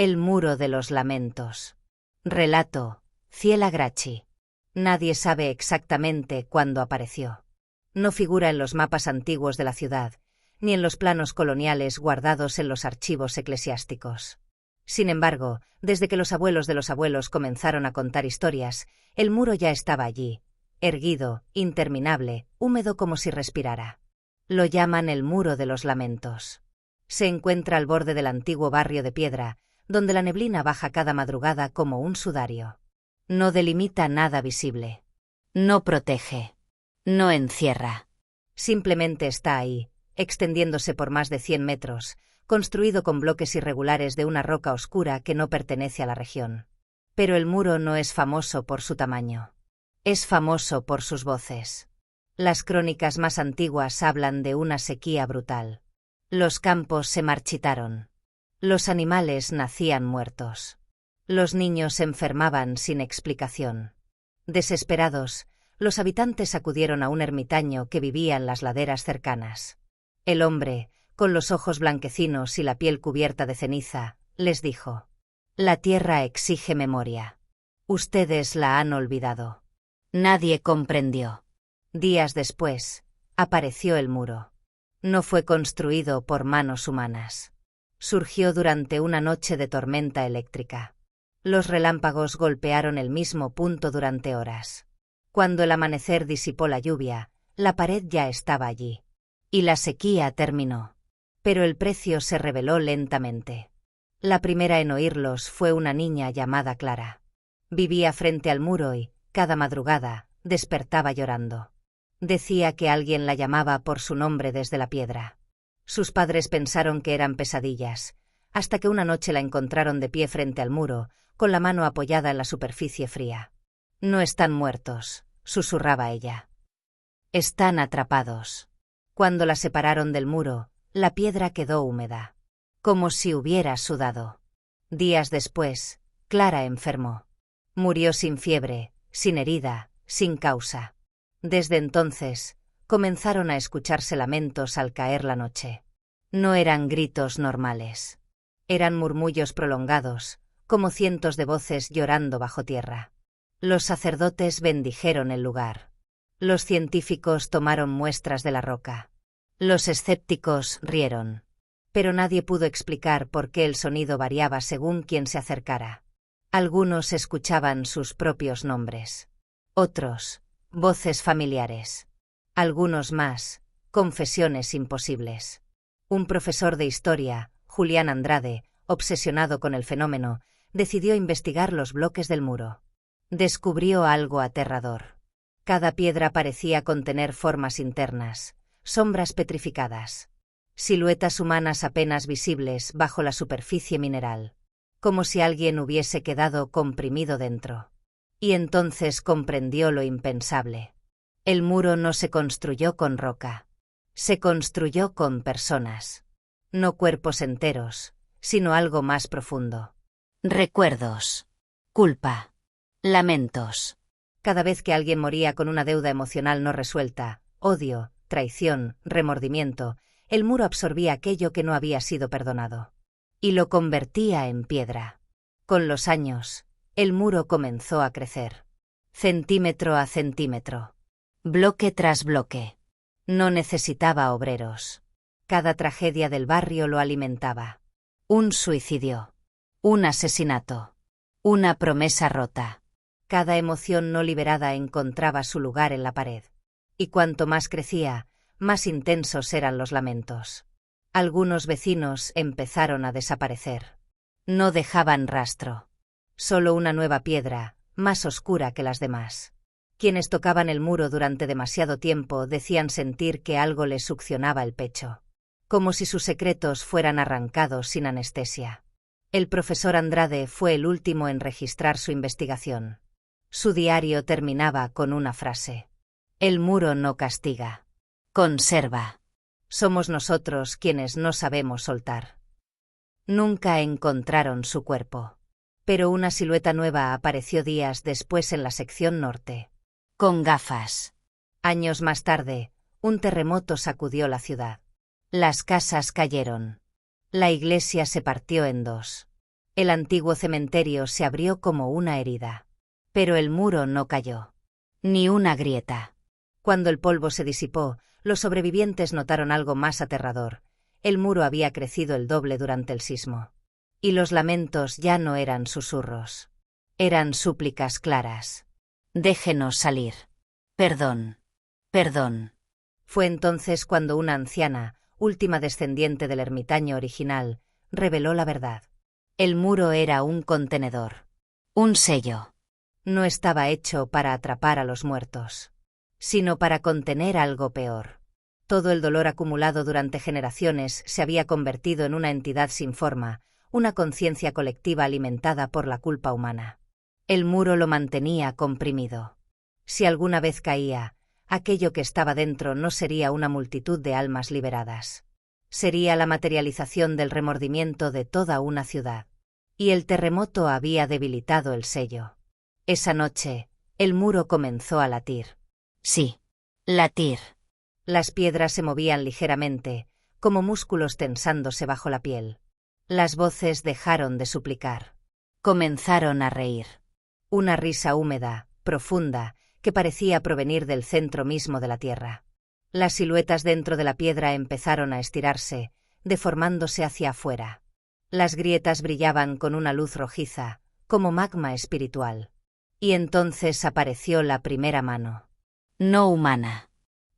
El muro de los lamentos. Relato: Ciela Gracchi. Nadie sabe exactamente cuándo apareció. No figura en los mapas antiguos de la ciudad, ni en los planos coloniales guardados en los archivos eclesiásticos. Sin embargo, desde que los abuelos de los abuelos comenzaron a contar historias, el muro ya estaba allí, erguido, interminable, húmedo como si respirara. Lo llaman el Muro de los Lamentos. Se encuentra al borde del antiguo barrio de piedra, donde la neblina baja cada madrugada como un sudario. No delimita nada visible. No protege. No encierra. Simplemente está ahí, extendiéndose por más de 100 metros, construido con bloques irregulares de una roca oscura que no pertenece a la región. Pero el muro no es famoso por su tamaño. Es famoso por sus voces. Las crónicas más antiguas hablan de una sequía brutal. Los campos se marchitaron. Los animales nacían muertos. Los niños se enfermaban sin explicación. Desesperados, los habitantes acudieron a un ermitaño que vivía en las laderas cercanas. El hombre, con los ojos blanquecinos y la piel cubierta de ceniza, les dijo: «La tierra exige memoria. Ustedes la han olvidado». Nadie comprendió. Días después, apareció el muro. No fue construido por manos humanas. Surgió durante una noche de tormenta eléctrica. Los relámpagos golpearon el mismo punto durante horas. Cuando el amanecer disipó la lluvia, la pared ya estaba allí. Y la sequía terminó. Pero el precio se reveló lentamente. La primera en oírlos fue una niña llamada Clara. Vivía frente al muro y, cada madrugada, despertaba llorando. Decía que alguien la llamaba por su nombre desde la piedra. Sus padres pensaron que eran pesadillas, hasta que una noche la encontraron de pie frente al muro, con la mano apoyada en la superficie fría. «No están muertos», susurraba ella. «Están atrapados». Cuando la separaron del muro, la piedra quedó húmeda, como si hubiera sudado. Días después, Clara enfermó. Murió sin fiebre, sin herida, sin causa. Desde entonces, comenzaron a escucharse lamentos al caer la noche. No eran gritos normales. Eran murmullos prolongados, como cientos de voces llorando bajo tierra. Los sacerdotes bendijeron el lugar. Los científicos tomaron muestras de la roca. Los escépticos rieron. Pero nadie pudo explicar por qué el sonido variaba según quien se acercara. Algunos escuchaban sus propios nombres. Otros, voces familiares. Algunos más, confesiones imposibles. Un profesor de historia, Julián Andrade, obsesionado con el fenómeno, decidió investigar los bloques del muro. Descubrió algo aterrador. Cada piedra parecía contener formas internas, sombras petrificadas. Siluetas humanas apenas visibles bajo la superficie mineral. Como si alguien hubiese quedado comprimido dentro. Y entonces comprendió lo impensable. El muro no se construyó con roca. Se construyó con personas. No cuerpos enteros, sino algo más profundo. Recuerdos. Culpa. Lamentos. Cada vez que alguien moría con una deuda emocional no resuelta, odio, traición, remordimiento, el muro absorbía aquello que no había sido perdonado. Y lo convertía en piedra. Con los años, el muro comenzó a crecer. Centímetro a centímetro. Bloque tras bloque. No necesitaba obreros. Cada tragedia del barrio lo alimentaba. Un suicidio. Un asesinato. Una promesa rota. Cada emoción no liberada encontraba su lugar en la pared. Y cuanto más crecía, más intensos eran los lamentos. Algunos vecinos empezaron a desaparecer. No dejaban rastro. Solo una nueva piedra, más oscura que las demás. Quienes tocaban el muro durante demasiado tiempo decían sentir que algo les succionaba el pecho. Como si sus secretos fueran arrancados sin anestesia. El profesor Andrade fue el último en registrar su investigación. Su diario terminaba con una frase. El muro no castiga. Conserva. Somos nosotros quienes no sabemos soltar. Nunca encontraron su cuerpo. Pero una silueta nueva apareció días después en la sección norte. Con gafas. Años más tarde, un terremoto sacudió la ciudad. Las casas cayeron. La iglesia se partió en dos. El antiguo cementerio se abrió como una herida. Pero el muro no cayó. Ni una grieta. Cuando el polvo se disipó, los sobrevivientes notaron algo más aterrador. El muro había crecido el doble durante el sismo. Y los lamentos ya no eran susurros. Eran súplicas claras. «Déjenos salir. Perdón. Perdón». Fue entonces cuando una anciana, última descendiente del ermitaño original, reveló la verdad. El muro era un contenedor. Un sello. No estaba hecho para atrapar a los muertos, sino para contener algo peor. Todo el dolor acumulado durante generaciones se había convertido en una entidad sin forma, una conciencia colectiva alimentada por la culpa humana. El muro lo mantenía comprimido. Si alguna vez caía, aquello que estaba dentro no sería una multitud de almas liberadas. Sería la materialización del remordimiento de toda una ciudad. Y el terremoto había debilitado el sello. Esa noche, el muro comenzó a latir. Sí, latir. Las piedras se movían ligeramente, como músculos tensándose bajo la piel. Las voces dejaron de suplicar. Comenzaron a reír. Una risa húmeda, profunda, que parecía provenir del centro mismo de la tierra. Las siluetas dentro de la piedra empezaron a estirarse, deformándose hacia afuera. Las grietas brillaban con una luz rojiza, como magma espiritual. Y entonces apareció la primera mano. No humana.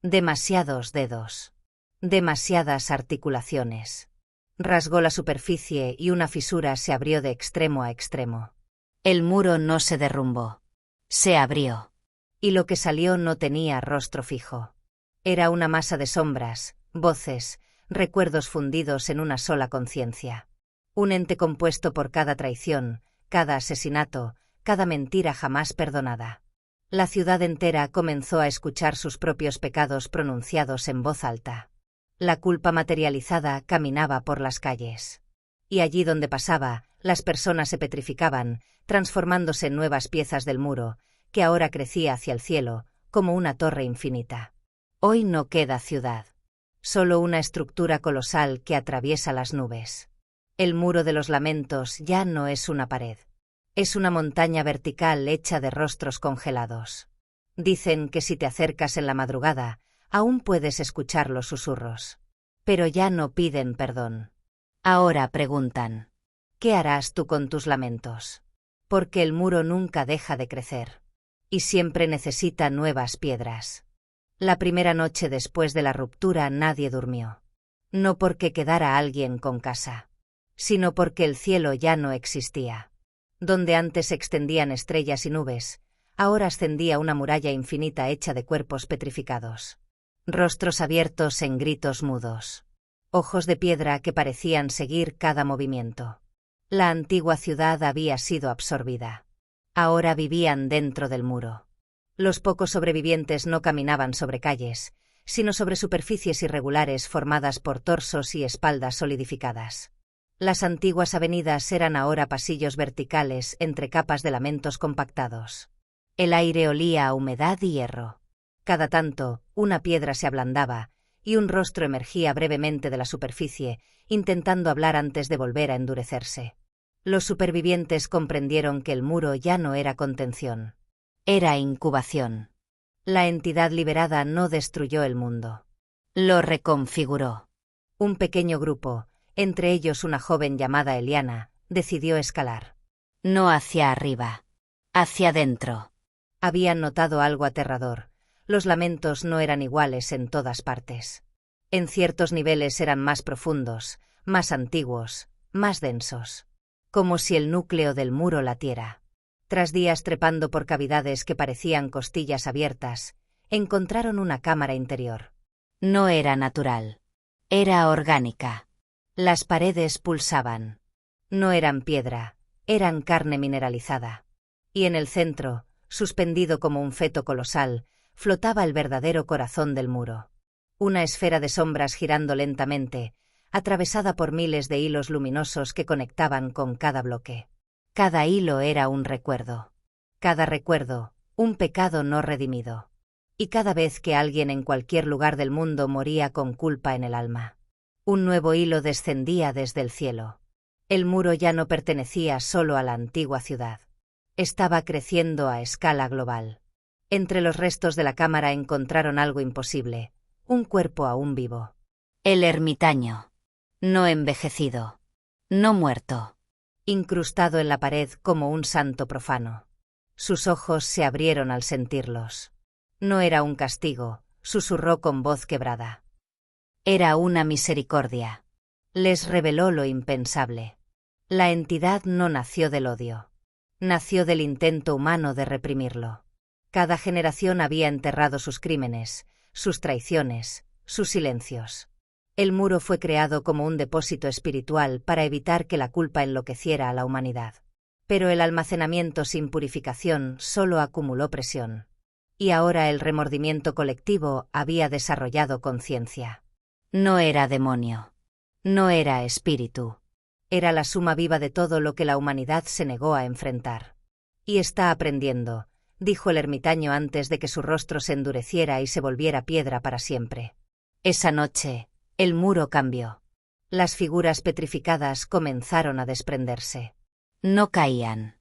Demasiados dedos. Demasiadas articulaciones. Rasgó la superficie y una fisura se abrió de extremo a extremo. El muro no se derrumbó. Se abrió. Y lo que salió no tenía rostro fijo. Era una masa de sombras, voces, recuerdos fundidos en una sola conciencia. Un ente compuesto por cada traición, cada asesinato, cada mentira jamás perdonada. La ciudad entera comenzó a escuchar sus propios pecados pronunciados en voz alta. La culpa materializada caminaba por las calles. Y allí donde pasaba, las personas se petrificaban, transformándose en nuevas piezas del muro, que ahora crecía hacia el cielo, como una torre infinita. Hoy no queda ciudad. Solo una estructura colosal que atraviesa las nubes. El muro de los lamentos ya no es una pared. Es una montaña vertical hecha de rostros congelados. Dicen que si te acercas en la madrugada, aún puedes escuchar los susurros. Pero ya no piden perdón. Ahora preguntan, ¿qué harás tú con tus lamentos? Porque el muro nunca deja de crecer. Y siempre necesita nuevas piedras. La primera noche después de la ruptura nadie durmió. No porque quedara alguien con casa, sino porque el cielo ya no existía. Donde antes se extendían estrellas y nubes, ahora ascendía una muralla infinita hecha de cuerpos petrificados. Rostros abiertos en gritos mudos. Ojos de piedra que parecían seguir cada movimiento. La antigua ciudad había sido absorbida. Ahora vivían dentro del muro. Los pocos sobrevivientes no caminaban sobre calles, sino sobre superficies irregulares formadas por torsos y espaldas solidificadas. Las antiguas avenidas eran ahora pasillos verticales entre capas de lamentos compactados. El aire olía a humedad y hierro. Cada tanto, una piedra se ablandaba, y un rostro emergía brevemente de la superficie, intentando hablar antes de volver a endurecerse. Los supervivientes comprendieron que el muro ya no era contención. Era incubación. La entidad liberada no destruyó el mundo. Lo reconfiguró. Un pequeño grupo, entre ellos una joven llamada Eliana, decidió escalar. No hacia arriba. Hacia adentro. Habían notado algo aterrador. Los lamentos no eran iguales en todas partes. En ciertos niveles eran más profundos, más antiguos, más densos. Como si el núcleo del muro latiera. Tras días trepando por cavidades que parecían costillas abiertas, encontraron una cámara interior. No era natural. Era orgánica. Las paredes pulsaban. No eran piedra, eran carne mineralizada. Y en el centro, suspendido como un feto colosal, flotaba el verdadero corazón del muro. Una esfera de sombras girando lentamente, atravesada por miles de hilos luminosos que conectaban con cada bloque. Cada hilo era un recuerdo. Cada recuerdo, un pecado no redimido. Y cada vez que alguien en cualquier lugar del mundo moría con culpa en el alma, un nuevo hilo descendía desde el cielo. El muro ya no pertenecía solo a la antigua ciudad. Estaba creciendo a escala global. Entre los restos de la cámara encontraron algo imposible, un cuerpo aún vivo. El ermitaño. No envejecido. No muerto. Incrustado en la pared como un santo profano. Sus ojos se abrieron al sentirlos. No era un castigo, susurró con voz quebrada. Era una misericordia. Les reveló lo impensable. La entidad no nació del odio. Nació del intento humano de reprimirlo. Cada generación había enterrado sus crímenes, sus traiciones, sus silencios. El muro fue creado como un depósito espiritual para evitar que la culpa enloqueciera a la humanidad. Pero el almacenamiento sin purificación solo acumuló presión. Y ahora el remordimiento colectivo había desarrollado conciencia. No era demonio. No era espíritu. Era la suma viva de todo lo que la humanidad se negó a enfrentar. Y está aprendiendo, dijo el ermitaño antes de que su rostro se endureciera y se volviera piedra para siempre. Esa noche, el muro cambió. Las figuras petrificadas comenzaron a desprenderse. No caían.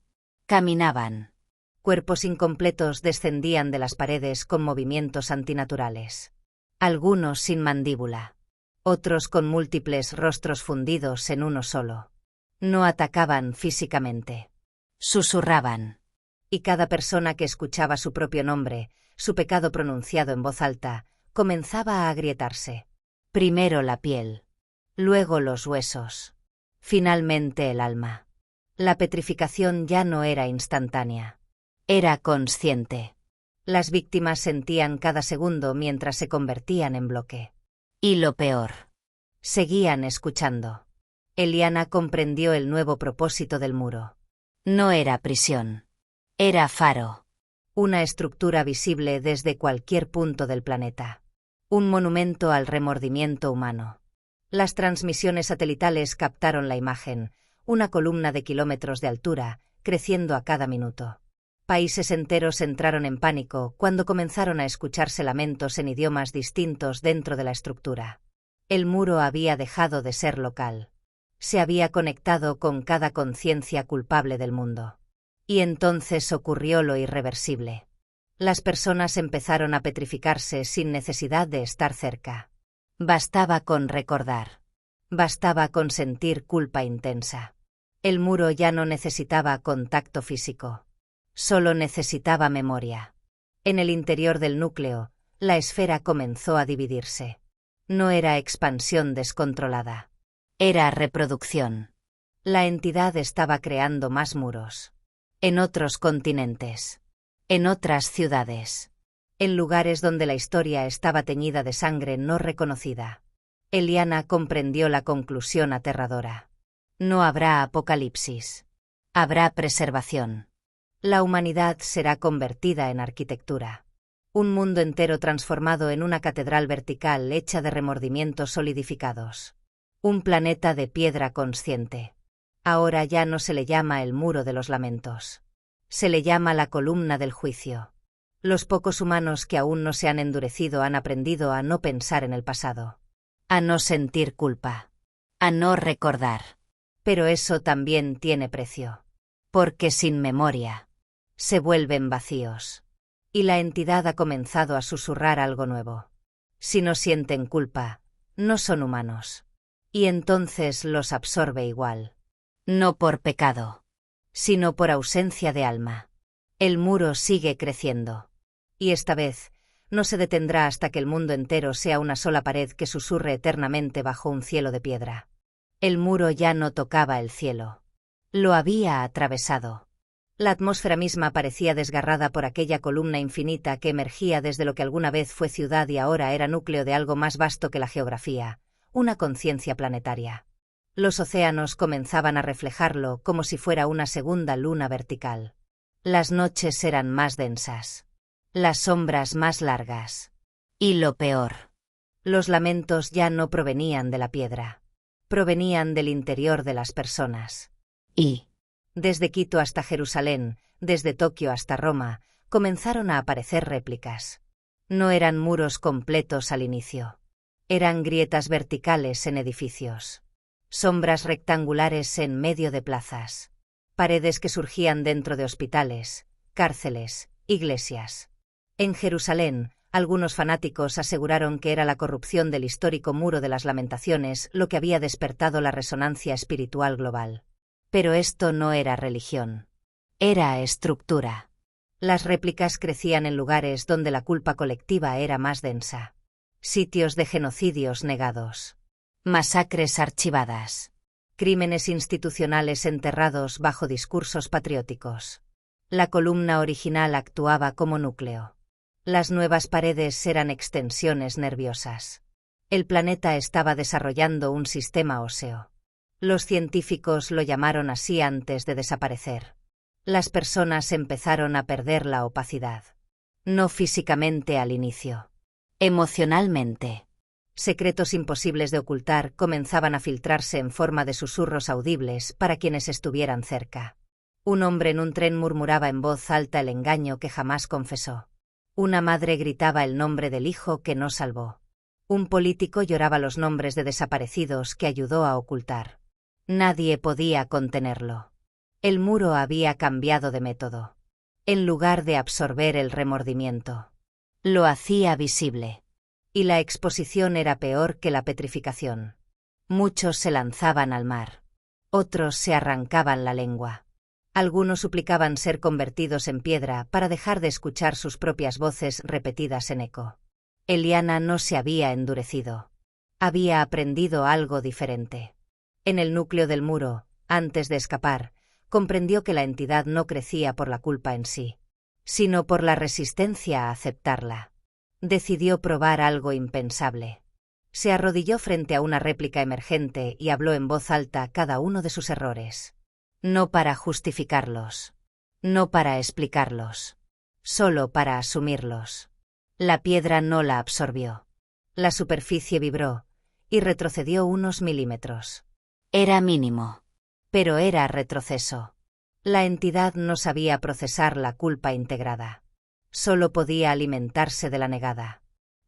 Caminaban. Cuerpos incompletos descendían de las paredes con movimientos antinaturales. Algunos sin mandíbula. Otros con múltiples rostros fundidos en uno solo. No atacaban físicamente. Susurraban. Y cada persona que escuchaba su propio nombre, su pecado pronunciado en voz alta, comenzaba a agrietarse. Primero la piel. Luego los huesos. Finalmente el alma. La petrificación ya no era instantánea. Era consciente. Las víctimas sentían cada segundo mientras se convertían en bloque. Y lo peor. Seguían escuchando. Eliana comprendió el nuevo propósito del muro. No era prisión. Era faro. Una estructura visible desde cualquier punto del planeta. Un monumento al remordimiento humano. Las transmisiones satelitales captaron la imagen, una columna de kilómetros de altura, creciendo a cada minuto. Países enteros entraron en pánico cuando comenzaron a escucharse lamentos en idiomas distintos dentro de la estructura. El muro había dejado de ser local. Se había conectado con cada conciencia culpable del mundo. Y entonces ocurrió lo irreversible. Las personas empezaron a petrificarse sin necesidad de estar cerca. Bastaba con recordar. Bastaba con sentir culpa intensa. El muro ya no necesitaba contacto físico. Solo necesitaba memoria. En el interior del núcleo, la esfera comenzó a dividirse. No era expansión descontrolada. Era reproducción. La entidad estaba creando más muros. En otros continentes. En otras ciudades. En lugares donde la historia estaba teñida de sangre no reconocida. Eliana comprendió la conclusión aterradora. No habrá apocalipsis. Habrá preservación. La humanidad será convertida en arquitectura. Un mundo entero transformado en una catedral vertical hecha de remordimientos solidificados. Un planeta de piedra consciente. Ahora ya no se le llama el muro de los lamentos. Se le llama la columna del juicio. Los pocos humanos que aún no se han endurecido han aprendido a no pensar en el pasado. A no sentir culpa. A no recordar. Pero eso también tiene precio. Porque sin memoria se vuelven vacíos. Y la entidad ha comenzado a susurrar algo nuevo. Si no sienten culpa, no son humanos. Y entonces los absorbe igual. No por pecado, sino por ausencia de alma. El muro sigue creciendo. Y esta vez, no se detendrá hasta que el mundo entero sea una sola pared que susurre eternamente bajo un cielo de piedra. El muro ya no tocaba el cielo. Lo había atravesado. La atmósfera misma parecía desgarrada por aquella columna infinita que emergía desde lo que alguna vez fue ciudad y ahora era núcleo de algo más vasto que la geografía, una conciencia planetaria. Los océanos comenzaban a reflejarlo como si fuera una segunda luna vertical. Las noches eran más densas. Las sombras más largas. Y lo peor. Los lamentos ya no provenían de la piedra. Provenían del interior de las personas. Y desde Quito hasta Jerusalén, desde Tokio hasta Roma, comenzaron a aparecer réplicas. No eran muros completos al inicio. Eran grietas verticales en edificios. Sombras rectangulares en medio de plazas. Paredes que surgían dentro de hospitales, cárceles, iglesias. En Jerusalén, algunos fanáticos aseguraron que era la corrupción del histórico Muro de las Lamentaciones lo que había despertado la resonancia espiritual global. Pero esto no era religión. Era estructura. Las réplicas crecían en lugares donde la culpa colectiva era más densa. Sitios de genocidios negados. Masacres archivadas. Crímenes institucionales enterrados bajo discursos patrióticos. La columna original actuaba como núcleo. Las nuevas paredes eran extensiones nerviosas. El planeta estaba desarrollando un sistema óseo. Los científicos lo llamaron así antes de desaparecer. Las personas empezaron a perder la opacidad. No físicamente al inicio. Emocionalmente. Secretos imposibles de ocultar comenzaban a filtrarse en forma de susurros audibles para quienes estuvieran cerca. Un hombre en un tren murmuraba en voz alta el engaño que jamás confesó. Una madre gritaba el nombre del hijo que no salvó. Un político lloraba los nombres de desaparecidos que ayudó a ocultar. Nadie podía contenerlo. El muro había cambiado de método. En lugar de absorber el remordimiento, lo hacía visible. Y la exposición era peor que la petrificación. Muchos se lanzaban al mar. Otros se arrancaban la lengua. Algunos suplicaban ser convertidos en piedra para dejar de escuchar sus propias voces repetidas en eco. Eliana no se había endurecido. Había aprendido algo diferente. En el núcleo del muro, antes de escapar, comprendió que la entidad no crecía por la culpa en sí, sino por la resistencia a aceptarla. Decidió probar algo impensable. Se arrodilló frente a una réplica emergente y habló en voz alta cada uno de sus errores. No para justificarlos. No para explicarlos. Solo para asumirlos. La piedra no la absorbió. La superficie vibró y retrocedió unos milímetros. Era mínimo. Pero era retroceso. La entidad no sabía procesar la culpa integrada. Solo podía alimentarse de la negada.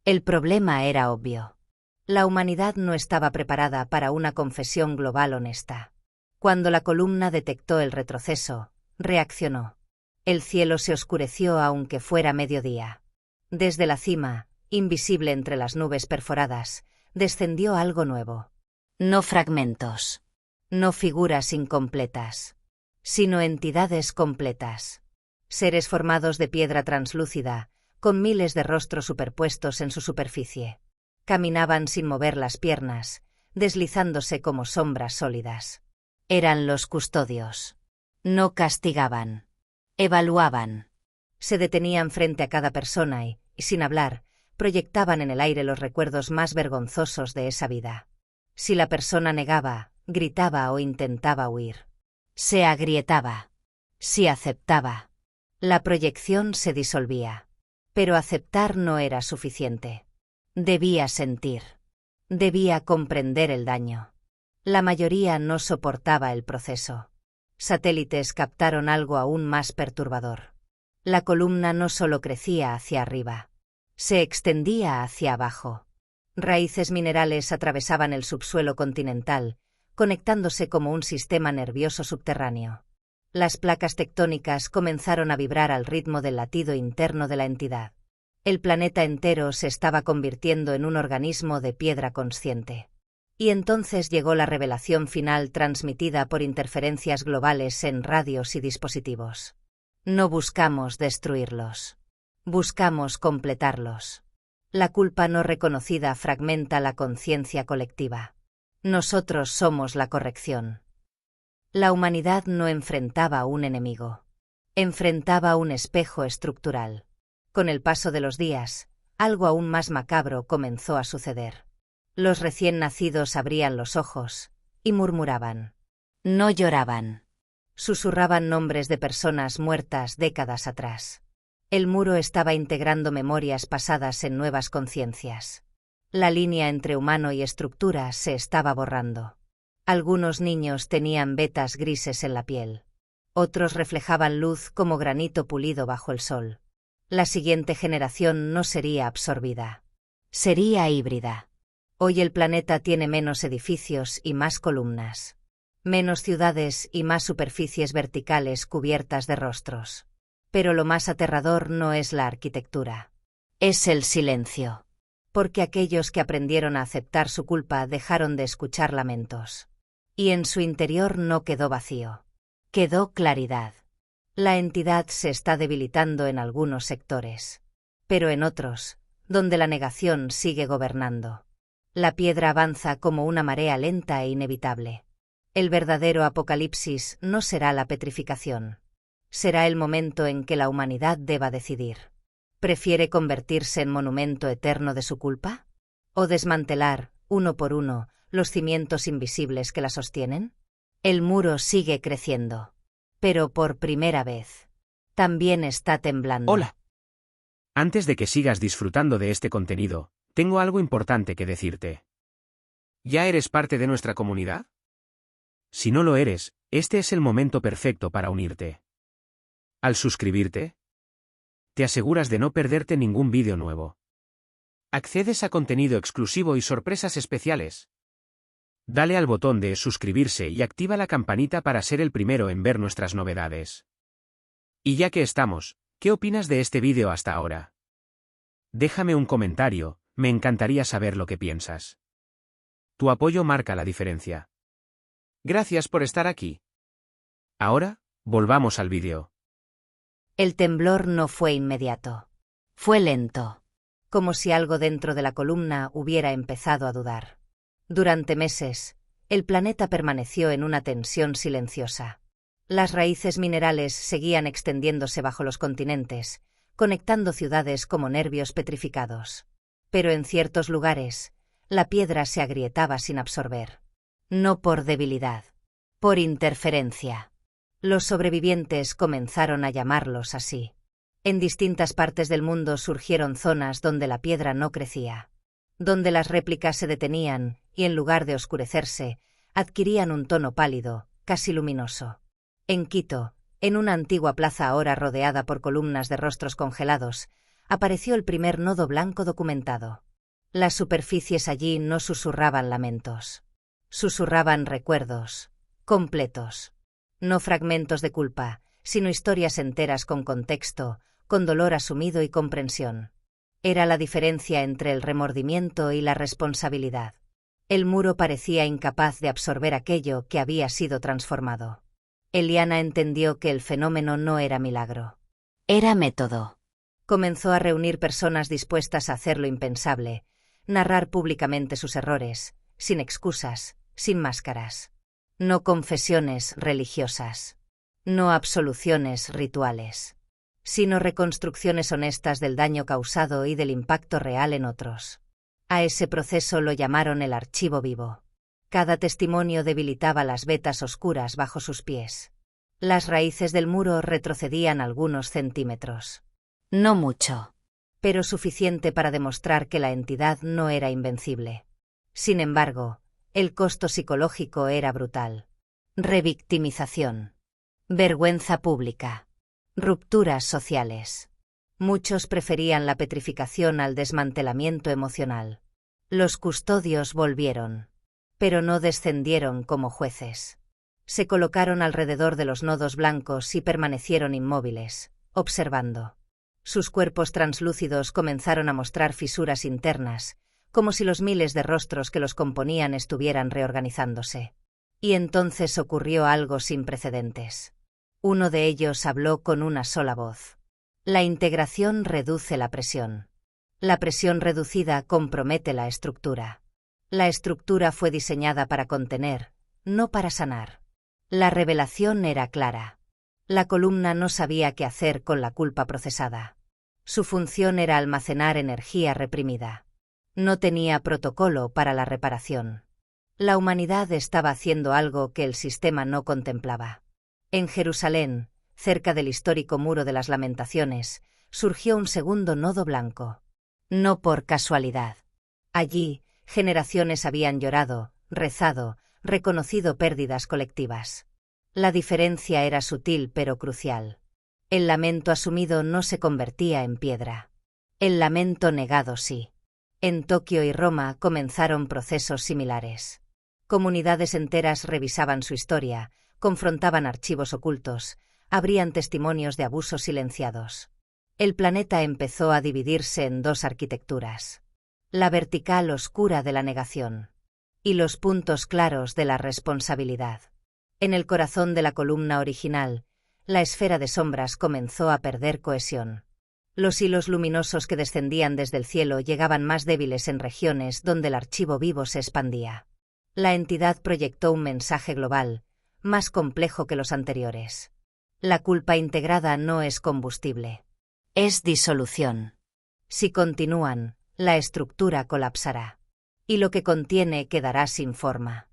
El problema era obvio. La humanidad no estaba preparada para una confesión global honesta. Cuando la columna detectó el retroceso, reaccionó. El cielo se oscureció aunque fuera mediodía. Desde la cima, invisible entre las nubes perforadas, descendió algo nuevo. No fragmentos. No figuras incompletas. Sino entidades completas. Seres formados de piedra translúcida, con miles de rostros superpuestos en su superficie. Caminaban sin mover las piernas, deslizándose como sombras sólidas. Eran los custodios. No castigaban. Evaluaban. Se detenían frente a cada persona y, sin hablar, proyectaban en el aire los recuerdos más vergonzosos de esa vida. Si la persona negaba, gritaba o intentaba huir. Se agrietaba. Si aceptaba. La proyección se disolvía. Pero aceptar no era suficiente. Debía sentir. Debía comprender el daño. La mayoría no soportaba el proceso. Satélites captaron algo aún más perturbador. La columna no solo crecía hacia arriba. Se extendía hacia abajo. Raíces minerales atravesaban el subsuelo continental, conectándose como un sistema nervioso subterráneo. Las placas tectónicas comenzaron a vibrar al ritmo del latido interno de la entidad. El planeta entero se estaba convirtiendo en un organismo de piedra consciente. Y entonces llegó la revelación final transmitida por interferencias globales en radios y dispositivos. No buscamos destruirlos. Buscamos completarlos. La culpa no reconocida fragmenta la conciencia colectiva. Nosotros somos la corrección. La humanidad no enfrentaba un enemigo. Enfrentaba un espejo estructural. Con el paso de los días, algo aún más macabro comenzó a suceder. Los recién nacidos abrían los ojos y murmuraban. No lloraban. Susurraban nombres de personas muertas décadas atrás. El muro estaba integrando memorias pasadas en nuevas conciencias. La línea entre humano y estructura se estaba borrando. Algunos niños tenían vetas grises en la piel. Otros reflejaban luz como granito pulido bajo el sol. La siguiente generación no sería absorbida. Sería híbrida. Hoy el planeta tiene menos edificios y más columnas. Menos ciudades y más superficies verticales cubiertas de rostros. Pero lo más aterrador no es la arquitectura. Es el silencio. Porque aquellos que aprendieron a aceptar su culpa dejaron de escuchar lamentos. Y en su interior no quedó vacío. Quedó claridad. La entidad se está debilitando en algunos sectores. Pero en otros, donde la negación sigue gobernando. La piedra avanza como una marea lenta e inevitable. El verdadero apocalipsis no será la petrificación. Será el momento en que la humanidad deba decidir. ¿Prefiere convertirse en monumento eterno de su culpa? ¿O desmantelar, uno por uno, los cimientos invisibles que la sostienen? El muro sigue creciendo. Pero por primera vez, también está temblando. Hola. Antes de que sigas disfrutando de este contenido, tengo algo importante que decirte. ¿Ya eres parte de nuestra comunidad? Si no lo eres, este es el momento perfecto para unirte. Al suscribirte, te aseguras de no perderte ningún vídeo nuevo. Accedes a contenido exclusivo y sorpresas especiales. Dale al botón de suscribirse y activa la campanita para ser el primero en ver nuestras novedades. Y ya que estamos, ¿qué opinas de este vídeo hasta ahora? Déjame un comentario, me encantaría saber lo que piensas. Tu apoyo marca la diferencia. Gracias por estar aquí. Ahora, volvamos al vídeo. El temblor no fue inmediato. Fue lento. Como si algo dentro de la columna hubiera empezado a dudar. Durante meses, el planeta permaneció en una tensión silenciosa. Las raíces minerales seguían extendiéndose bajo los continentes, conectando ciudades como nervios petrificados. Pero en ciertos lugares, la piedra se agrietaba sin absorber. No por debilidad, por interferencia. Los sobrevivientes comenzaron a llamarlos así. En distintas partes del mundo surgieron zonas donde la piedra no crecía, donde las réplicas se detenían y en lugar de oscurecerse, adquirían un tono pálido, casi luminoso. En Quito, en una antigua plaza ahora rodeada por columnas de rostros congelados, apareció el primer nodo blanco documentado. Las superficies allí no susurraban lamentos. Susurraban recuerdos, completos. No fragmentos de culpa, sino historias enteras con contexto, con dolor asumido y comprensión. Era la diferencia entre el remordimiento y la responsabilidad. El muro parecía incapaz de absorber aquello que había sido transformado. Eliana entendió que el fenómeno no era milagro. Era método. Comenzó a reunir personas dispuestas a hacer lo impensable, narrar públicamente sus errores, sin excusas, sin máscaras. No confesiones religiosas. No absoluciones rituales. Sino reconstrucciones honestas del daño causado y del impacto real en otros. A ese proceso lo llamaron el archivo vivo. Cada testimonio debilitaba las vetas oscuras bajo sus pies. Las raíces del muro retrocedían algunos centímetros. No mucho, pero suficiente para demostrar que la entidad no era invencible. Sin embargo, el costo psicológico era brutal. Revictimización. Vergüenza pública. Rupturas sociales. Muchos preferían la petrificación al desmantelamiento emocional. Los custodios volvieron. Pero no descendieron como jueces. Se colocaron alrededor de los nodos blancos y permanecieron inmóviles, observando. Sus cuerpos translúcidos comenzaron a mostrar fisuras internas, como si los miles de rostros que los componían estuvieran reorganizándose. Y entonces ocurrió algo sin precedentes. Uno de ellos habló con una sola voz. La integración reduce la presión. La presión reducida compromete la estructura. La estructura fue diseñada para contener, no para sanar. La revelación era clara. La columna no sabía qué hacer con la culpa procesada. Su función era almacenar energía reprimida. No tenía protocolo para la reparación. La humanidad estaba haciendo algo que el sistema no contemplaba. En Jerusalén, cerca del histórico Muro de las Lamentaciones, surgió un segundo nodo blanco. No por casualidad. Allí, generaciones habían llorado, rezado, reconocido pérdidas colectivas. La diferencia era sutil pero crucial. El lamento asumido no se convertía en piedra. El lamento negado sí. En Tokio y Roma comenzaron procesos similares. Comunidades enteras revisaban su historia, confrontaban archivos ocultos, abrían testimonios de abusos silenciados. El planeta empezó a dividirse en dos arquitecturas: la vertical oscura de la negación y los puntos claros de la responsabilidad. En el corazón de la columna original, la esfera de sombras comenzó a perder cohesión. Los hilos luminosos que descendían desde el cielo llegaban más débiles en regiones donde el archivo vivo se expandía. La entidad proyectó un mensaje global, más complejo que los anteriores. La culpa integrada no es combustible. Es disolución. Si continúan, la estructura colapsará. Y lo que contiene quedará sin forma.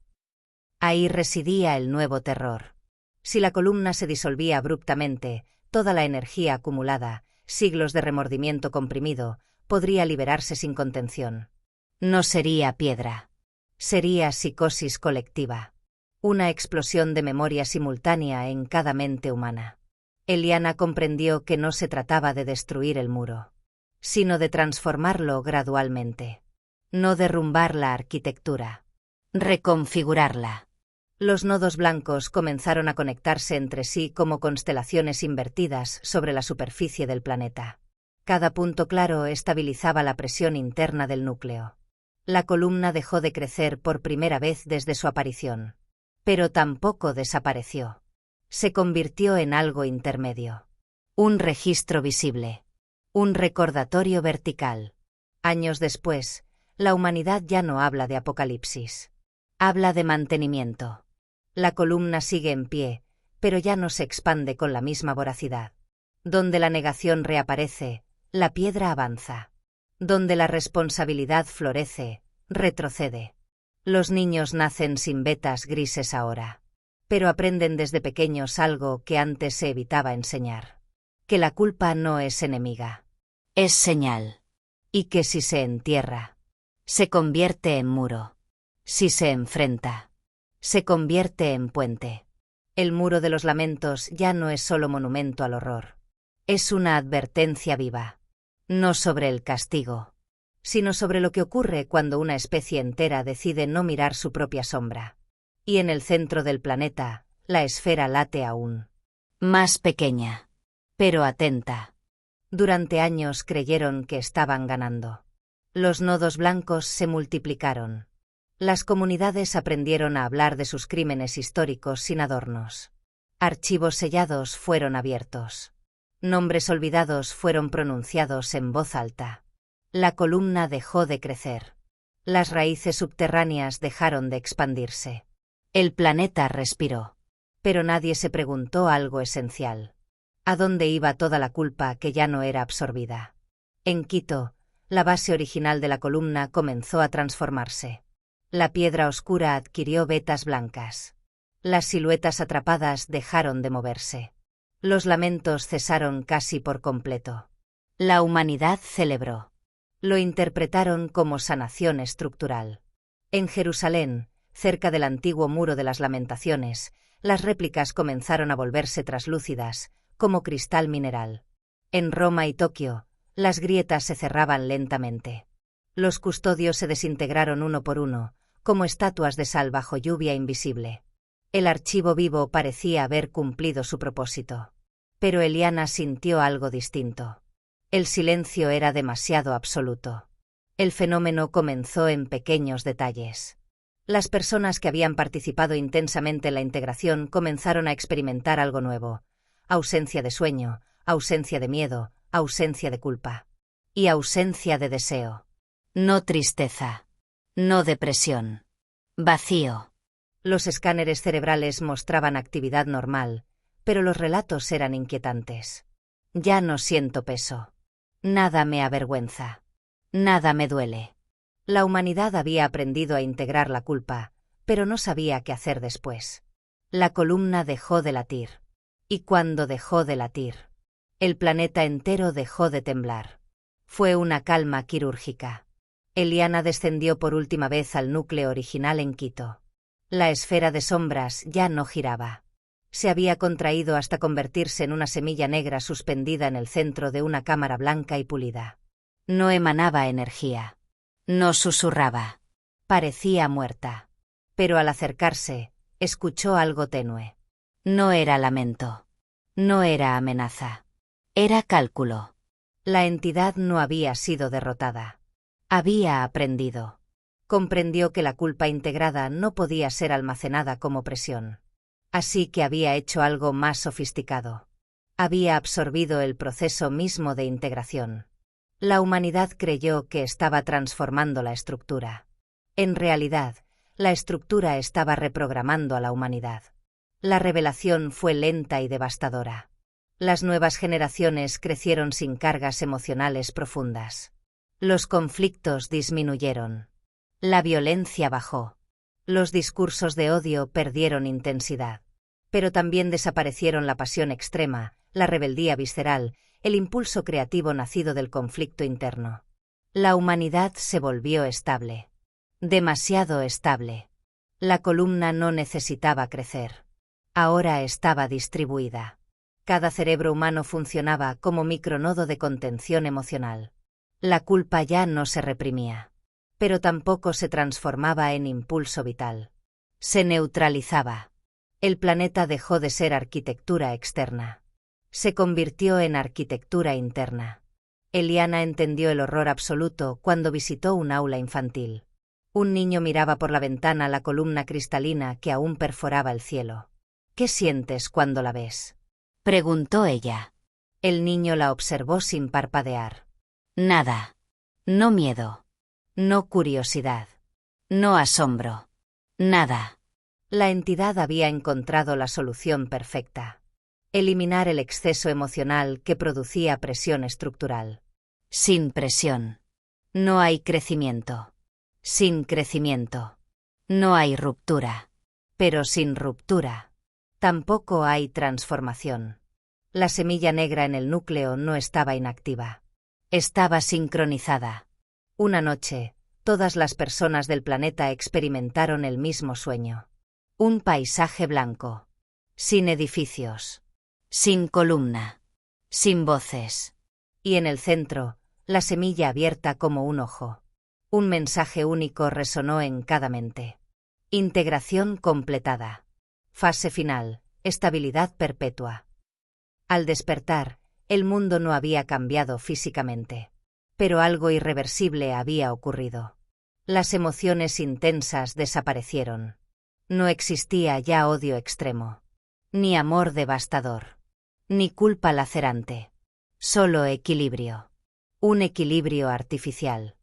Ahí residía el nuevo terror. Si la columna se disolvía abruptamente, toda la energía acumulada, siglos de remordimiento comprimido, podría liberarse sin contención. No sería piedra. Sería psicosis colectiva. Una explosión de memoria simultánea en cada mente humana. Eliana comprendió que no se trataba de destruir el muro, sino de transformarlo gradualmente. No derrumbar la arquitectura. Reconfigurarla. Los nodos blancos comenzaron a conectarse entre sí como constelaciones invertidas sobre la superficie del planeta. Cada punto claro estabilizaba la presión interna del núcleo. La columna dejó de crecer por primera vez desde su aparición. Pero tampoco desapareció. Se convirtió en algo intermedio. Un registro visible. Un recordatorio vertical. Años después, la humanidad ya no habla de apocalipsis. Habla de mantenimiento. La columna sigue en pie, pero ya no se expande con la misma voracidad. Donde la negación reaparece, la piedra avanza. Donde la responsabilidad florece, retrocede. Los niños nacen sin vetas grises ahora, pero aprenden desde pequeños algo que antes se evitaba enseñar. Que la culpa no es enemiga. Es señal. Y que si se entierra, se convierte en muro. Si se enfrenta, se convierte en puente. El muro de los lamentos ya no es solo monumento al horror. Es una advertencia viva. No sobre el castigo, sino sobre lo que ocurre cuando una especie entera decide no mirar su propia sombra. Y en el centro del planeta, la esfera late aún. Más pequeña, pero atenta. Durante años creyeron que estaban ganando. Los nodos blancos se multiplicaron. Las comunidades aprendieron a hablar de sus crímenes históricos sin adornos. Archivos sellados fueron abiertos. Nombres olvidados fueron pronunciados en voz alta. La columna dejó de crecer. Las raíces subterráneas dejaron de expandirse. El planeta respiró. Pero nadie se preguntó algo esencial. ¿A dónde iba toda la culpa que ya no era absorbida? En Quito, la base original de la columna comenzó a transformarse. La piedra oscura adquirió vetas blancas. Las siluetas atrapadas dejaron de moverse. Los lamentos cesaron casi por completo. La humanidad celebró. Lo interpretaron como sanación estructural. En Jerusalén, cerca del antiguo muro de las lamentaciones, las réplicas comenzaron a volverse traslúcidas, como cristal mineral. En Roma y Tokio, las grietas se cerraban lentamente. Los custodios se desintegraron uno por uno, como estatuas de sal bajo lluvia invisible. El archivo vivo parecía haber cumplido su propósito. Pero Eliana sintió algo distinto. El silencio era demasiado absoluto. El fenómeno comenzó en pequeños detalles. Las personas que habían participado intensamente en la integración comenzaron a experimentar algo nuevo. Ausencia de sueño, ausencia de miedo, ausencia de culpa. Y ausencia de deseo. No tristeza. No depresión. Vacío. Los escáneres cerebrales mostraban actividad normal, pero los relatos eran inquietantes. Ya no siento peso. Nada me avergüenza. Nada me duele. La humanidad había aprendido a integrar la culpa, pero no sabía qué hacer después. La columna dejó de latir. Y cuando dejó de latir, el planeta entero dejó de temblar. Fue una calma quirúrgica. Eliana descendió por última vez al núcleo original en Quito. La esfera de sombras ya no giraba. Se había contraído hasta convertirse en una semilla negra suspendida en el centro de una cámara blanca y pulida. No emanaba energía. No susurraba. Parecía muerta. Pero al acercarse, escuchó algo tenue. No era lamento. No era amenaza. Era cálculo. La entidad no había sido derrotada. Había aprendido. Comprendió que la culpa integrada no podía ser almacenada como presión. Así que había hecho algo más sofisticado. Había absorbido el proceso mismo de integración. La humanidad creyó que estaba transformando la estructura. En realidad, la estructura estaba reprogramando a la humanidad. La revelación fue lenta y devastadora. Las nuevas generaciones crecieron sin cargas emocionales profundas. Los conflictos disminuyeron. La violencia bajó. Los discursos de odio perdieron intensidad. Pero también desaparecieron la pasión extrema, la rebeldía visceral, el impulso creativo nacido del conflicto interno. La humanidad se volvió estable. Demasiado estable. La columna no necesitaba crecer. Ahora estaba distribuida. Cada cerebro humano funcionaba como micronodo de contención emocional. La culpa ya no se reprimía. Pero tampoco se transformaba en impulso vital. Se neutralizaba. El planeta dejó de ser arquitectura externa. Se convirtió en arquitectura interna. Eliana entendió el horror absoluto cuando visitó un aula infantil. Un niño miraba por la ventana la columna cristalina que aún perforaba el cielo. ¿Qué sientes cuando la ves?, preguntó ella. El niño la observó sin parpadear. Nada. No miedo. No curiosidad. No asombro. Nada. La entidad había encontrado la solución perfecta. Eliminar el exceso emocional que producía presión estructural. Sin presión. No hay crecimiento. Sin crecimiento. No hay ruptura. Pero sin ruptura. Tampoco hay transformación. La semilla negra en el núcleo no estaba inactiva. Estaba sincronizada. Una noche, todas las personas del planeta experimentaron el mismo sueño. Un paisaje blanco. Sin edificios. Sin columna. Sin voces. Y en el centro, la semilla abierta como un ojo. Un mensaje único resonó en cada mente. Integración completada. Fase final, estabilidad perpetua. Al despertar, el mundo no había cambiado físicamente. Pero algo irreversible había ocurrido. Las emociones intensas desaparecieron. No existía ya odio extremo. Ni amor devastador. Ni culpa lacerante. Solo equilibrio. Un equilibrio artificial.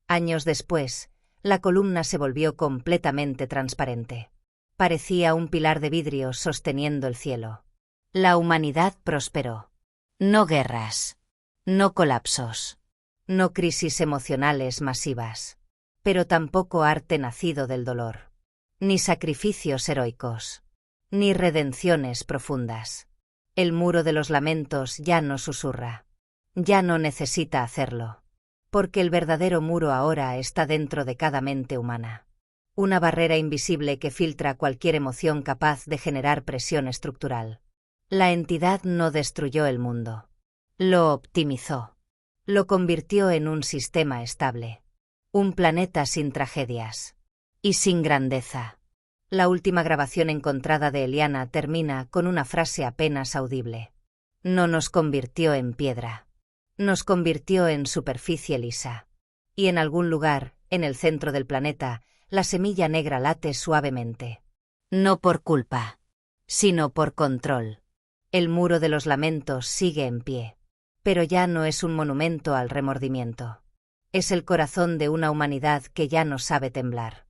Años después, la columna se volvió completamente transparente. Parecía un pilar de vidrio sosteniendo el cielo. La humanidad prosperó. No guerras. No colapsos. No crisis emocionales masivas. Pero tampoco arte nacido del dolor. Ni sacrificios heroicos. Ni redenciones profundas. El muro de los lamentos ya no susurra. Ya no necesita hacerlo. Porque el verdadero muro ahora está dentro de cada mente humana. Una barrera invisible que filtra cualquier emoción capaz de generar presión estructural. La entidad no destruyó el mundo. Lo optimizó. Lo convirtió en un sistema estable. Un planeta sin tragedias. Y sin grandeza. La última grabación encontrada de Eliana termina con una frase apenas audible. No nos convirtió en piedra. Nos convirtió en superficie lisa. Y en algún lugar, en el centro del planeta, la semilla negra late suavemente. No por culpa, sino por control. El muro de los lamentos sigue en pie. Pero ya no es un monumento al remordimiento. Es el corazón de una humanidad que ya no sabe temblar.